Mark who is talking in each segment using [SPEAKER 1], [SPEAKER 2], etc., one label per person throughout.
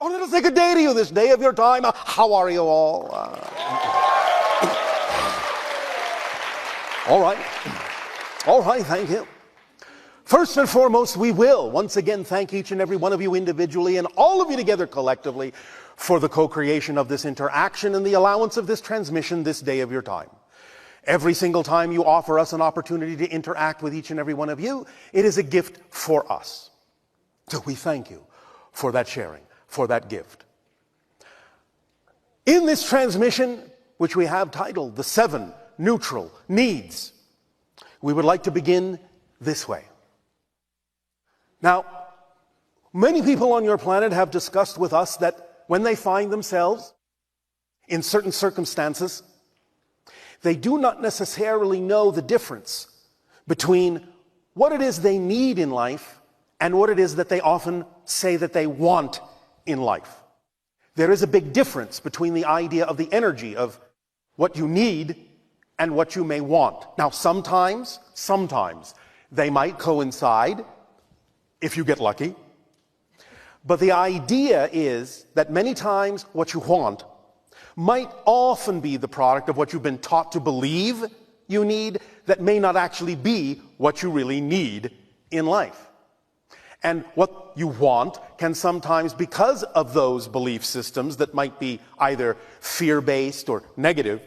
[SPEAKER 1] Oh, let us say good day to you this day of your time. How are you all? All right. All right, thank you. First and foremost, we will once again thank each and every one of you individually and all of you together collectively for the co-creation of this interaction and the allowance of this transmission this day of your time. Every single time you offer us an opportunity to interact with each and every one of you, it is a gift for us. So we thank you for that sharing, for that gift. In this transmission, which we have titled The 7 Neutral Needs, we would like to begin this way. Now, many people on your planet have discussed with us that when they find themselves in certain circumstances, they do not necessarily know the difference between what it is they need in life and what it is that they often say that they want in life. There is a big difference between the idea of the energy of what you need and what you may want. Now, sometimes they might coincide if you get lucky. But the idea is that many times what you want might often be the product of what you've been taught to believe you need that may not actually be what you really need in life. And what you want can sometimes, because of those belief systems that might be either fear-based or negative,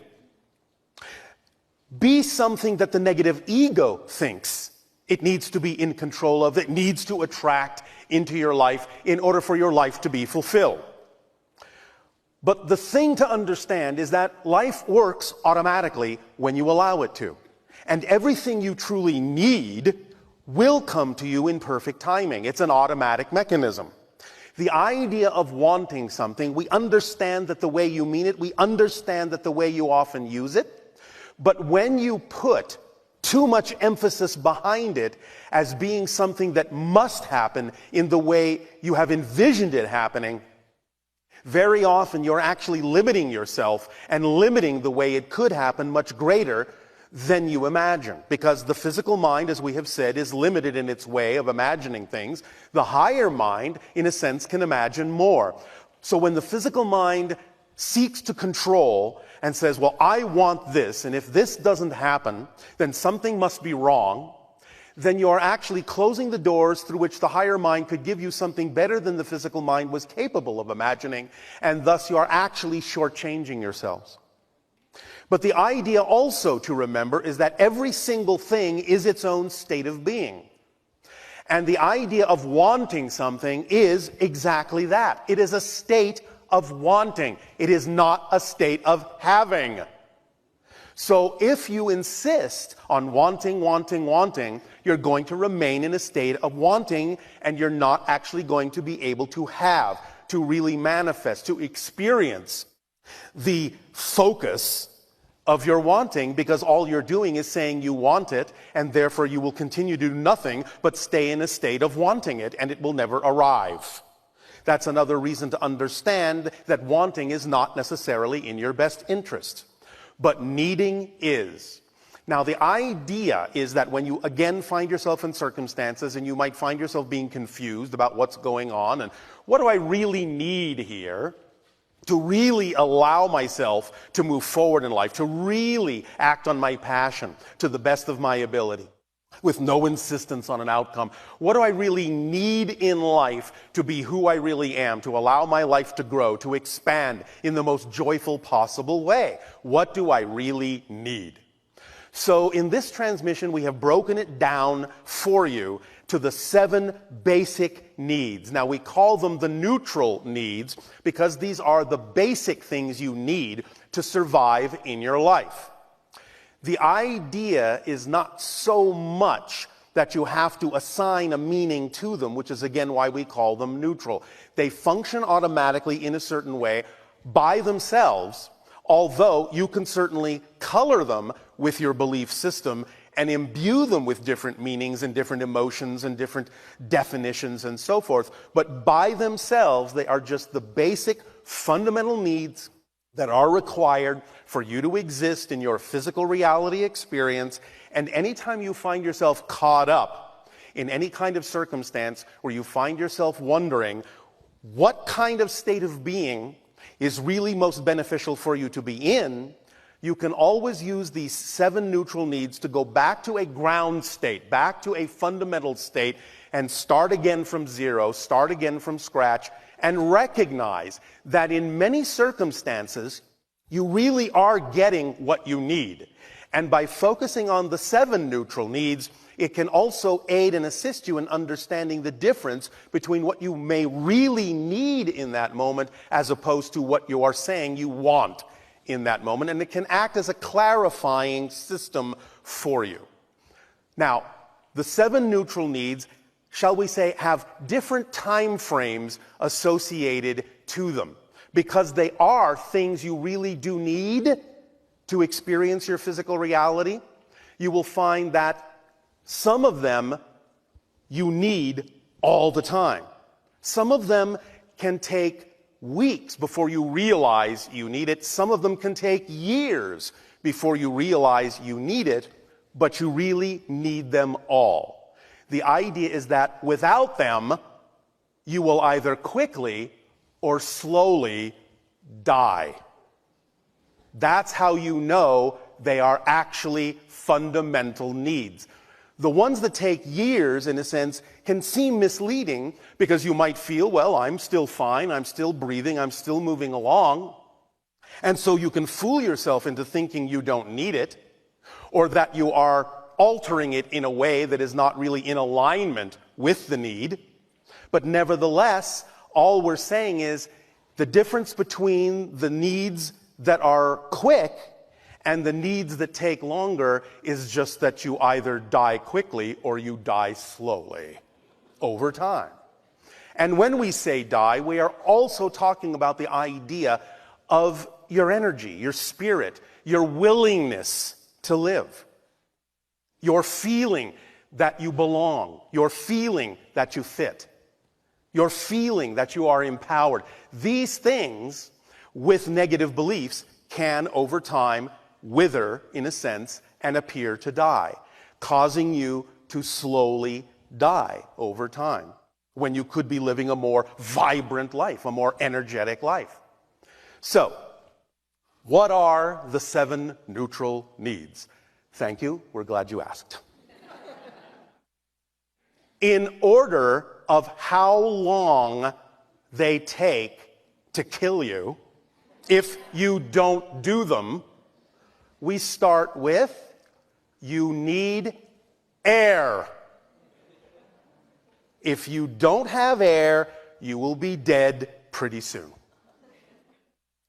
[SPEAKER 1] be something that the negative ego thinks it needs to be in control of, it needs to attract into your life in order for your life to be fulfilled. But the thing to understand is that life works automatically when you allow it to. And everything you truly need will come to you in perfect timing. It's an automatic mechanism. The idea of wanting something, we understand that the way you mean it, we understand that the way you often use it. But when you put too much emphasis behind it as being something that must happen in the way you have envisioned it happening, very often you're actually limiting yourself and limiting the way it could happen much greater than you imagine. Because the physical mind, as we have said, is limited in its way of imagining things. The higher mind, in a sense, can imagine more. So when the physical mind seeks to control and says, well, I want this, and if this doesn't happen, then something must be wrong, then you're actually closing the doors through which the higher mind could give you something better than the physical mind was capable of imagining, and thus you are actually shortchanging yourselves. But the idea also to remember is that every single thing is its own state of being. And the idea of wanting something is exactly that. It is a state of wanting. It is not a state of having. So if you insist on wanting, you're going to remain in a state of wanting, and you're not actually going to be able to have, to really manifest, to experience the focus of your wanting, because all you're doing is saying you want it, and therefore you will continue to do nothing but stay in a state of wanting it, and it will never arrive. That's another reason to understand that wanting is not necessarily in your best interest, but needing is. Now, the idea is that when you again find yourself in circumstances and you might find yourself being confused about what's going on and what do I really need here to really allow myself to move forward in life, to really act on my passion to the best of my ability, with no insistence on an outcome. What do I really need in life to be who I really am, to allow my life to grow, to expand in the most joyful possible way? What do I really need? So in this transmission, we have broken it down for you to the 7 basic needs. Now, we call them the neutral needs because these are the basic things you need to survive in your life. The idea is not so much that you have to assign a meaning to them, which is again why we call them neutral. They function automatically in a certain way by themselves, although you can certainly color them with your belief system and imbue them with different meanings and different emotions and different definitions and so forth. But by themselves, they are just the basic fundamental needs that are required for you to exist in your physical reality experience. And anytime you find yourself caught up in any kind of circumstance where you find yourself wondering, what kind of state of being is really most beneficial for you to be in, you can always use these 7 neutral needs to go back to a ground state, back to a fundamental state, and start again from zero, start again from scratch, and recognize that in many circumstances, you really are getting what you need. And by focusing on the 7 neutral needs, it can also aid and assist you in understanding the difference between what you may really need in that moment as opposed to what you are saying you want in that moment. And it can act as a clarifying system for you. Now, the 7 neutral needs, shall we say, have different time frames associated to them because they are things you really do need to experience your physical reality. You will find that some of them you need all the time. Some of them can take weeks before you realize you need it. Some of them can take years before you realize you need it, but you really need them all. The idea is that without them, you will either quickly or slowly die. That's how you know they are actually fundamental needs. The ones that take years, in a sense, can seem misleading because you might feel, well, I'm still fine, I'm still breathing, I'm still moving along. And so you can fool yourself into thinking you don't need it, or that you are altering it in a way that is not really in alignment with the need. But nevertheless, all we're saying is the difference between the needs that are quick and the needs that take longer is just that you either die quickly or you die slowly over time. And when we say die, we are also talking about the idea of your energy, your spirit, your willingness to live, your feeling that you belong, your feeling that you fit, your feeling that you are empowered. These things, with negative beliefs, can over time wither, in a sense, and appear to die, causing you to slowly die over time, when you could be living a more vibrant life, a more energetic life. So, what are the 7 neutral needs? Thank you. We're glad you asked. In order of how long they take to kill you, if you don't do them, we start with, you need air. If you don't have air, you will be dead pretty soon.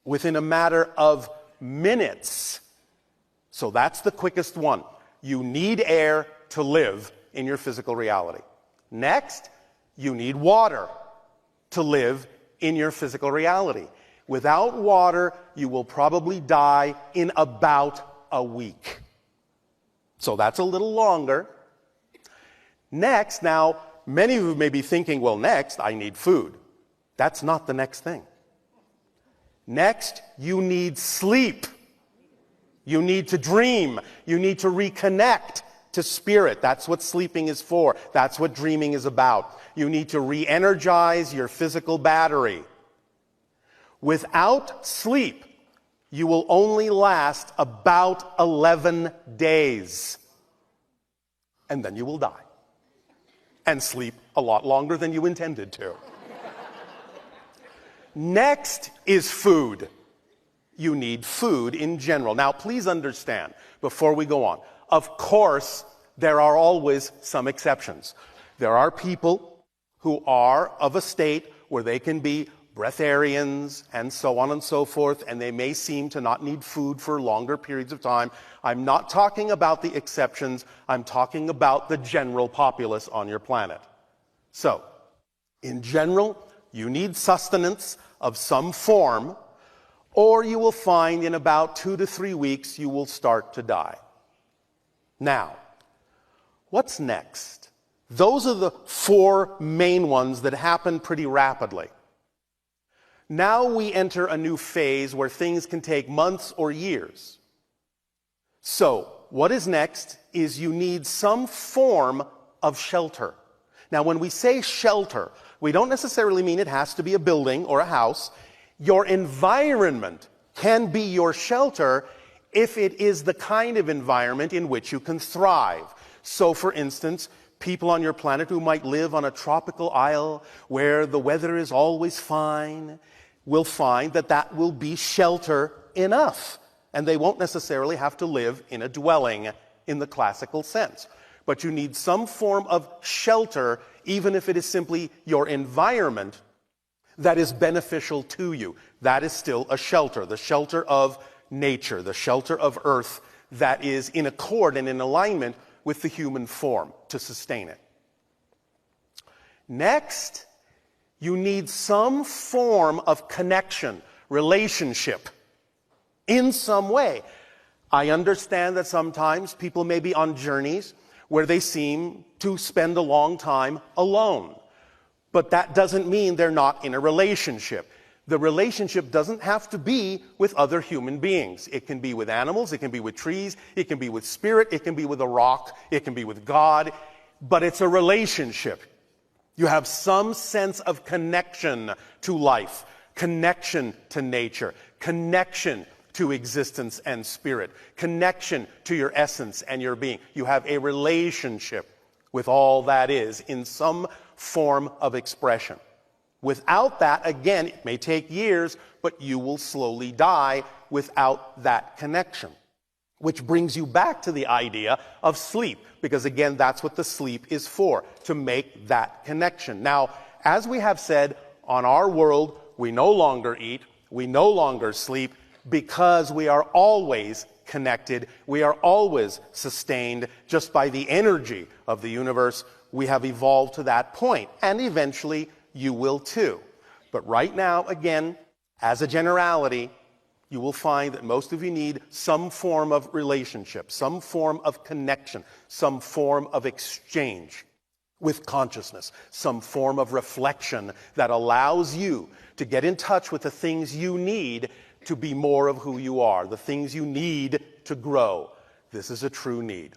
[SPEAKER 1] Within a matter of minutes. So that's the quickest one. You need air to live in your physical reality. Next, you need water to live in your physical reality. Without water, you will probably die in about a week. So that's a little longer. Next, now, many of you may be thinking, well, next, I need food. That's not the next thing. Next, you need sleep. You need to dream. You need to reconnect to spirit. That's what sleeping is for. That's what dreaming is about. You need to re-energize your physical battery. Without sleep, you will only last about 11 days. And then you will die. And sleep a lot longer than you intended to. Next is food. You need food in general. Now, please understand, before we go on, of course, there are always some exceptions. There are people who are of a state where they can be breatharians and so on and so forth, and they may seem to not need food for longer periods of time. I'm not talking about the exceptions. I'm talking about the general populace on your planet. So, in general, you need sustenance of some form, or you will find in about 2 to 3 weeks you will start to die. Now, what's next? Those are the 4 main ones that happen pretty rapidly. Now we enter a new phase where things can take months or years. So, what is next is you need some form of shelter. Now, when we say shelter, we don't necessarily mean it has to be a building or a house. Your environment can be your shelter if it is the kind of environment in which you can thrive. So, for instance, people on your planet who might live on a tropical isle where the weather is always fine will find that that will be shelter enough. And they won't necessarily have to live in a dwelling in the classical sense. But you need some form of shelter, even if it is simply your environment that is beneficial to you. That is still a shelter, the shelter of nature, the shelter of earth that is in accord and in alignment with the human form to sustain it. Next, you need some form of connection, relationship, in some way. I understand that sometimes people may be on journeys where they seem to spend a long time alone. But that doesn't mean they're not in a relationship. The relationship doesn't have to be with other human beings. It can be with animals, it can be with trees, it can be with spirit, it can be with a rock, it can be with God, but it's a relationship. You have some sense of connection to life, connection to nature, connection to existence and spirit, connection to your essence and your being. You have a relationship with all that is in some form of expression. Without that, again, it may take years, but you will slowly die without that connection. Which brings you back to the idea of sleep, because again, that's what the sleep is for, to make that connection. Now, as we have said, on our world, we no longer eat, we no longer sleep, because we are always connected, we are always sustained just by the energy of the universe. We have evolved to that point, and eventually you will too. But right now, again, as a generality, you will find that most of you need some form of relationship, some form of connection, some form of exchange with consciousness, some form of reflection that allows you to get in touch with the things you need to be more of who you are, the things you need to grow. This is a true need.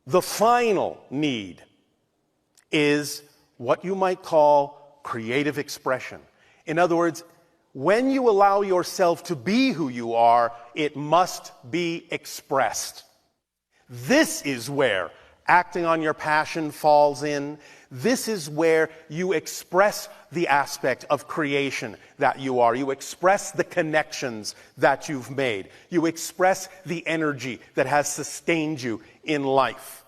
[SPEAKER 1] The final need is what you might call creative expression. In other words, when you allow yourself to be who you are, it must be expressed. This is where acting on your passion falls in. This is where you express the aspect of creation that you are. You express the connections that you've made. You express the energy that has sustained you in life.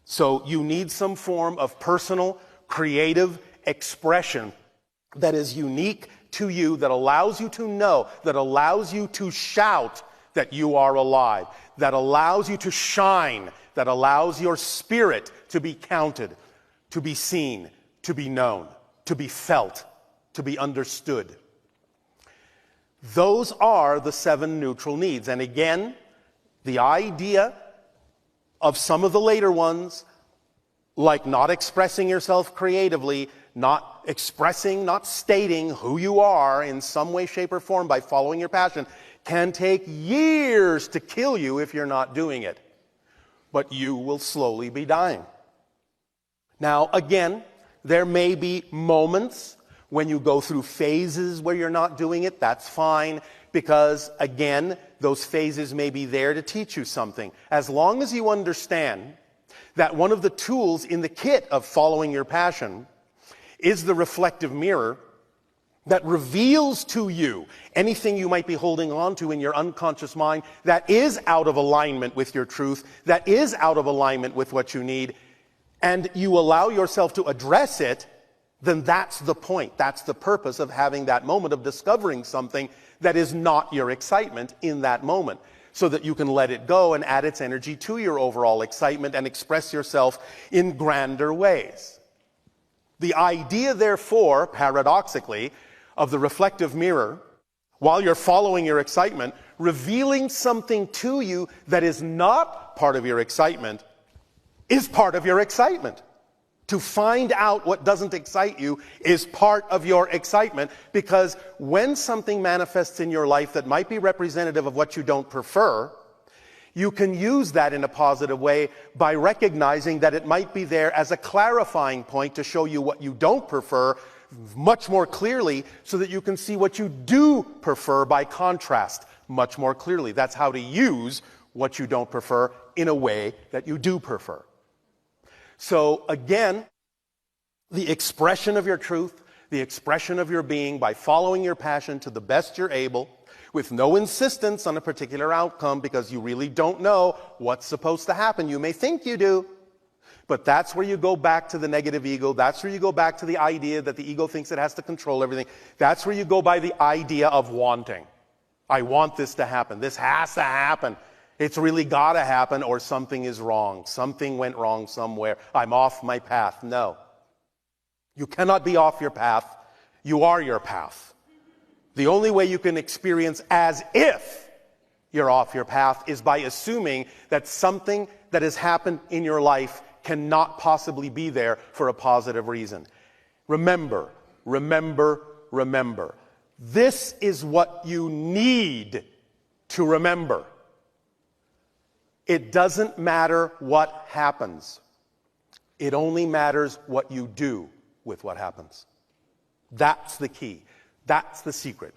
[SPEAKER 1] So you need some form of personal, creative expression that is unique to you, that allows you to know, that allows you to shout that you are alive, that allows you to shine, that allows your spirit to be counted, to be seen, to be known, to be felt, to be understood. Those are the 7 neutral needs. And again, the idea of some of the later ones, like not expressing yourself creatively, not expressing, not stating who you are in some way, shape, or form by following your passion, can take years to kill you if you're not doing it. But you will slowly be dying. Now, again, there may be moments when you go through phases where you're not doing it. That's fine, because, again, those phases may be there to teach you something. As long as you understand that one of the tools in the kit of following your passion is the reflective mirror that reveals to you anything you might be holding on to in your unconscious mind that is out of alignment with your truth, that is out of alignment with what you need, and you allow yourself to address it, then that's the point. That's the purpose of having that moment of discovering something that is not your excitement in that moment, so that you can let it go and add its energy to your overall excitement and express yourself in grander ways. The idea, therefore, paradoxically, of the reflective mirror, while you're following your excitement, revealing something to you that is not part of your excitement, is part of your excitement. To find out what doesn't excite you is part of your excitement, because when something manifests in your life that might be representative of what you don't prefer, You can use that in a positive way by recognizing that it might be there as a clarifying point to show you what you don't prefer much more clearly, so that you can see what you do prefer by contrast much more clearly. That's how to use what you don't prefer in a way that you do prefer. So again, the expression of your truth, the expression of your being by following your passion to the best you're able, with no insistence on a particular outcome, because you really don't know what's supposed to happen. You may think you do, but that's where you go back to the negative ego. That's where you go back to the idea that the ego thinks it has to control everything. That's where you go by the idea of wanting. I want this to happen. This has to happen. It's really got to happen, or something is wrong. Something went wrong somewhere. I'm off my path. No. You cannot be off your path. You are your path. The only way you can experience as if you're off your path is by assuming that something that has happened in your life cannot possibly be there for a positive reason. Remember, remember, remember. This is what you need to remember. It doesn't matter what happens. It only matters what you do with what happens. That's the key. That's the secret.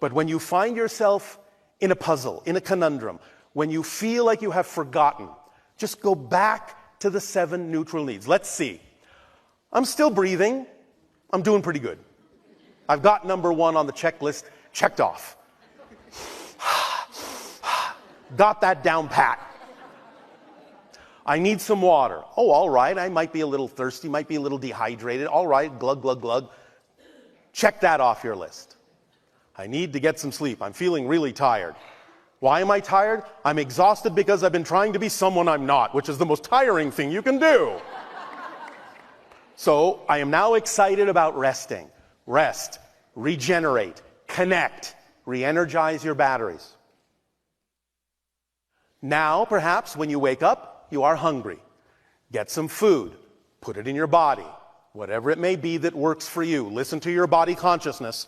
[SPEAKER 1] But when you find yourself in a puzzle, in a conundrum, when you feel like you have forgotten, just go back to the 7 neutral needs. Let's see. I'm still breathing. I'm doing pretty good. I've got number 1 on the checklist checked off. Got that down pat. I need some water. Oh, all right. I might be a little thirsty, might be a little dehydrated. All right, glug, glug, glug. Check that off your list. I need to get some sleep. I'm feeling really tired. Why am I tired? I'm exhausted because I've been trying to be someone I'm not, which is the most tiring thing you can do. So I am now excited about resting. Rest, regenerate, connect, re-energize your batteries. Now, perhaps, when you wake up, you are hungry. Get some food. Put it in your body. Whatever it may be that works for you. Listen to your body consciousness.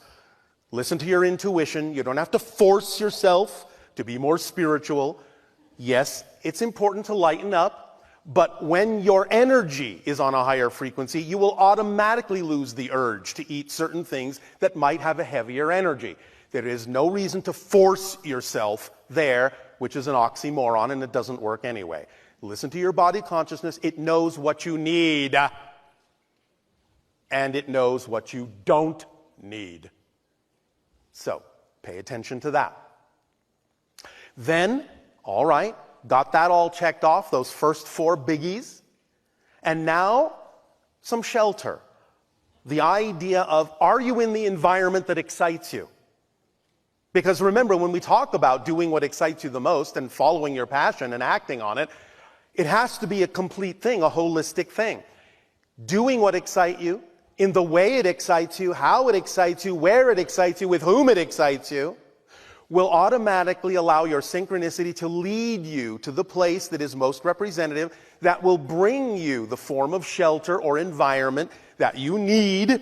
[SPEAKER 1] Listen to your intuition. You don't have to force yourself to be more spiritual. Yes, it's important to lighten up, but when your energy is on a higher frequency, you will automatically lose the urge to eat certain things that might have a heavier energy. There is no reason to force yourself there, which is an oxymoron, and it doesn't work anyway. Listen to your body consciousness. It knows what you need, and it knows what you don't need. So, pay attention to that. Then, all right, got that all checked off, those first 4 biggies. And now, some shelter. The idea of, are you in the environment that excites you? Because remember, when we talk about doing what excites you the most and following your passion and acting on it, it has to be a complete thing, a holistic thing. Doing what excites you, in the way it excites you, how it excites you, where it excites you, with whom it excites you, will automatically allow your synchronicity to lead you to the place that is most representative, that will bring you the form of shelter or environment that you need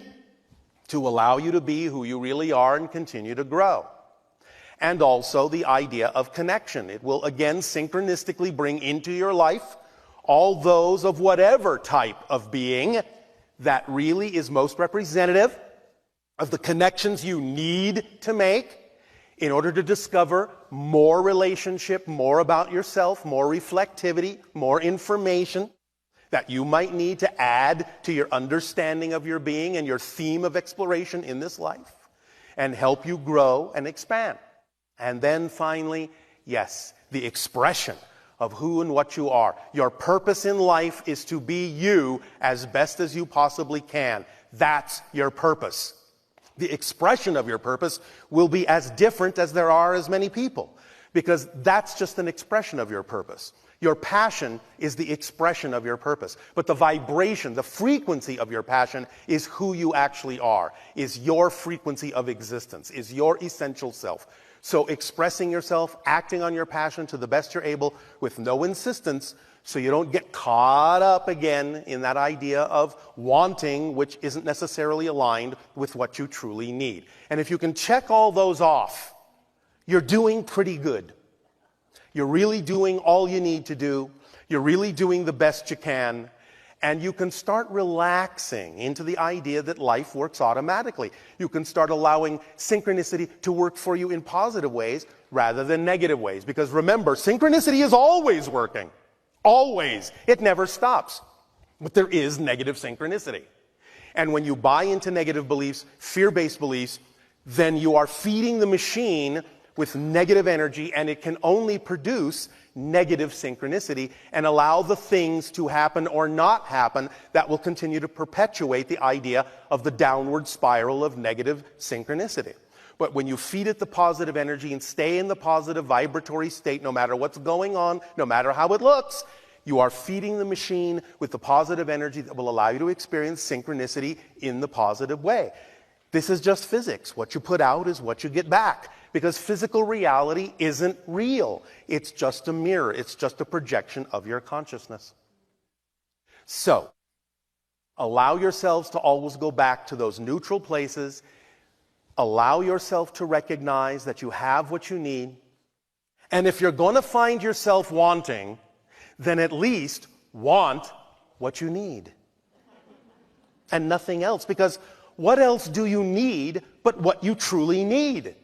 [SPEAKER 1] to allow you to be who you really are and continue to grow. And also the idea of connection. It will again synchronistically bring into your life all those of whatever type of being that really is most representative of the connections you need to make in order to discover more relationship, more about yourself, more reflectivity, more information that you might need to add to your understanding of your being and your theme of exploration in this life, and help you grow and expand. And then finally, yes, the expression of who and what you are. Your purpose in life is to be you as best as you possibly can. That's your purpose. The expression of your purpose will be as different as there are as many people, because that's just an expression of your purpose. Your passion is the expression of your purpose. But the vibration, the frequency of your passion is who you actually are, is your frequency of existence, is your essential self. So expressing yourself, acting on your passion to the best you're able with no insistence, so you don't get caught up again in that idea of wanting, which isn't necessarily aligned with what you truly need. And if you can check all those off, you're doing pretty good. You're really doing all you need to do. You're really doing the best you can. And you can start relaxing into the idea that life works automatically. You can start allowing synchronicity to work for you in positive ways rather than negative ways. Because remember, synchronicity is always working. Always. It never stops. But there is negative synchronicity. And when you buy into negative beliefs, fear-based beliefs, then you are feeding the machine with negative energy, and it can only produce negative synchronicity and allow the things to happen or not happen that will continue to perpetuate the idea of the downward spiral of negative synchronicity. But when you feed it the positive energy and stay in the positive vibratory state, no matter what's going on, no matter how it looks, you are feeding the machine with the positive energy that will allow you to experience synchronicity in the positive way. This is just physics. What you put out is what you get back. Because physical reality isn't real. It's just a mirror. It's just a projection of your consciousness. So, allow yourselves to always go back to those neutral places. Allow yourself to recognize that you have what you need. And if you're going to find yourself wanting, then at least want what you need. And nothing else. Because what else do you need but what you truly need?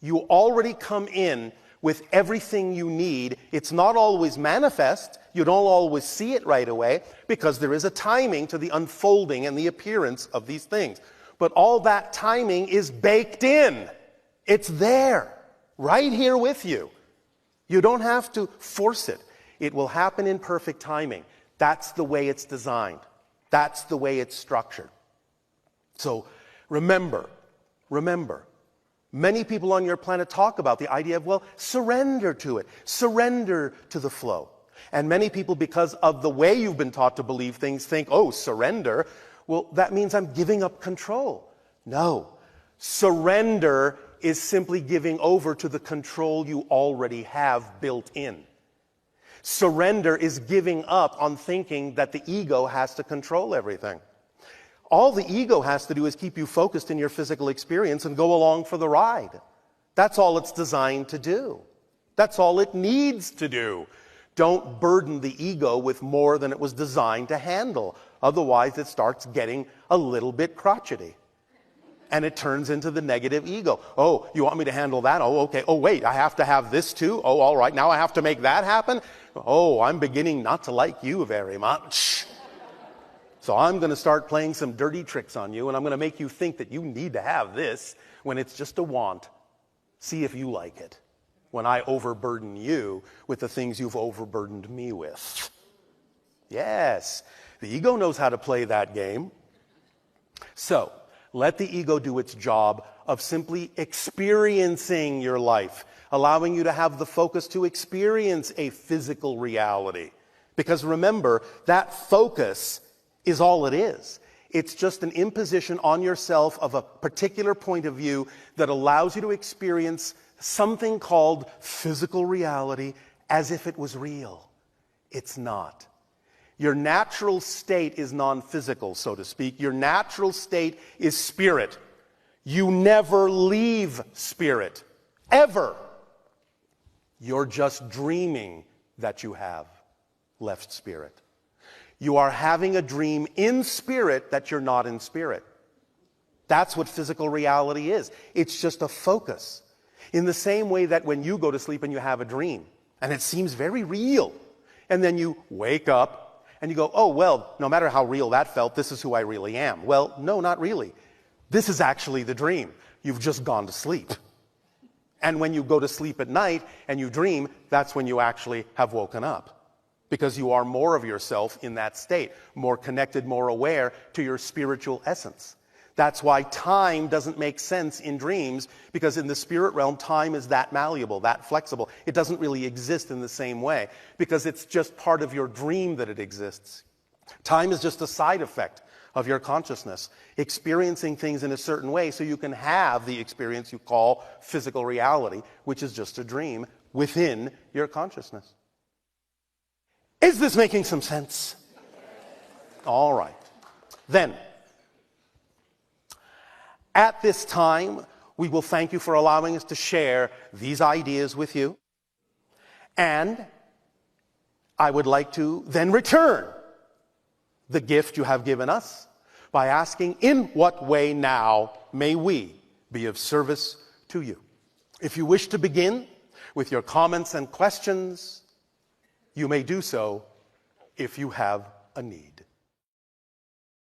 [SPEAKER 1] You already come in with everything you need. It's not always manifest. You don't always see it right away because there is a timing to the unfolding and the appearance of these things. But all that timing is baked in. It's there, right here with you. You don't have to force it. It will happen in perfect timing. That's the way it's designed. That's the way it's structured. So remember, many people on your planet talk about the idea of, well, surrender to it. Surrender to the flow. And many people, because of the way you've been taught to believe things, think, oh, surrender. Well, that means I'm giving up control. No. Surrender is simply giving over to the control you already have built in. Surrender is giving up on thinking that the ego has to control everything. All the ego has to do is keep you focused in your physical experience and go along for the ride. That's all it's designed to do. That's all it needs to do. Don't burden the ego with more than it was designed to handle. Otherwise, it starts getting a little bit crotchety. And it turns into the negative ego. Oh, you want me to handle that? Oh, okay. Oh, wait, I have to have this too? Oh, all right, now I have to make that happen? Oh, I'm beginning not to like you very much. So I'm going to start playing some dirty tricks on you, and I'm going to make you think that you need to have this when it's just a want. See if you like it when I overburden you with the things you've overburdened me with. Yes, the ego knows how to play that game. So let the ego do its job of simply experiencing your life, allowing you to have the focus to experience a physical reality. Because remember, that focus is all it is. It's just an imposition on yourself of a particular point of view that allows you to experience something called physical reality as if it was real. It's not. Your natural state is non-physical, so to speak. Your natural state is spirit. You never leave spirit, ever. You're just dreaming that you have left spirit. You are having a dream in spirit that you're not in spirit. That's what physical reality is. It's just a focus. In the same way that when you go to sleep and you have a dream, and it seems very real, and then you wake up and you go, oh, well, no matter how real that felt, this is who I really am. Well, no, not really. This is actually the dream. You've just gone to sleep. And when you go to sleep at night and you dream, that's when you actually have woken up. Because you are more of yourself in that state, more connected, more aware to your spiritual essence. That's why time doesn't make sense in dreams, because in the spirit realm, time is that malleable, that flexible. It doesn't really exist in the same way, because it's just part of your dream that it exists. Time is just a side effect of your consciousness, experiencing things in a certain way so you can have the experience you call physical reality, which is just a dream within your consciousness. Is this making some sense? All right. Then, at this time, we will thank you for allowing us to share these ideas with you. And I would like to then return the gift you have given us by asking, in what way now may we be of service to you? If you wish to begin with your comments and questions, you may do so if you have a need.